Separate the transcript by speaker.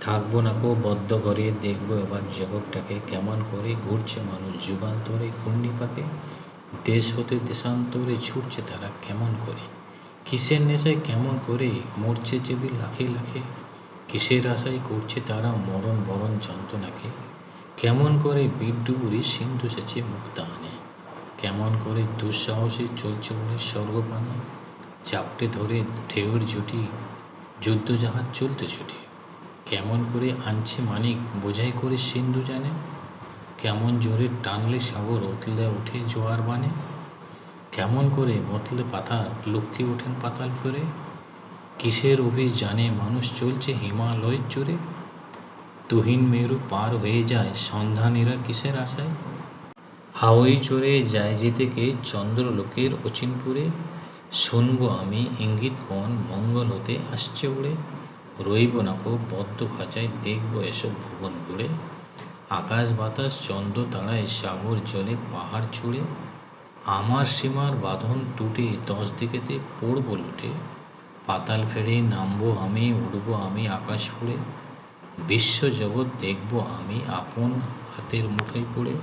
Speaker 1: থাকবো না কো বদ্ধ ঘরে, দেখবো এবার জগৎটাকে কেমন করে ঘুরছে মানুষ যুগান্তরে ঘূর্ণি পাকে। দেশ হতে দেশান্তরে ছুটছে তারা কেমন করে, কিসের নেশায় কেমন করে মরছে চেবি লাখে লাখে। কিসের আশায় করছে তারা মরণ বরণ যন্ত্রণাকে। কেমন করে বিদ্যুগুড়ি সিন্ধু সেচে মুক্তাহানে, কেমন করে দুঃসাহসী চলছে উড়ে স্বর্গপানে। চাপটে ধরে ঢেউয়ের জুটি যুদ্ধজাহাজ চলতে ছুটি, কেমন করে আনছে মানিক বোঝাই করে সিন্ধু জানে। কেমন জোরে টানলে সাগর উতলে ওঠে জোয়ার বানে, কেমন করে মতলে পাথার লক্ষ্যে ওঠেন পাতাল ফেরে। কিসের অভিযানে মানুষ চলছে হিমালয়ের জোরে, তুহিন মেরু পার হয়ে যায় সন্ধানীরা কিসের আশায়। হাওয়াই চড়ে যায় যেতেকে চন্দ্রলোকের অচিনপুরে, শুনবো আমি ইঙ্গিত কোন মঙ্গল হতে আসছে উড়ে। রইব না কো বদ্ধ খাঁচায়, দেখবো এসব ভুবন ঘুরে। আকাশ বাতাস চন্দ্র তারায় সাগর জলে পাহাড় ছুঁড়ে, আমার সীমার বাঁধন টুটে 10 দিকেতে পড়বো লুটে। পাতাল ফেরে নামবো আমি, উড়বো আমি আকাশ ফুঁড়ে, বিশ্বজগৎ দেখবো আমি আপন হাতের মুঠোয় পড়ে।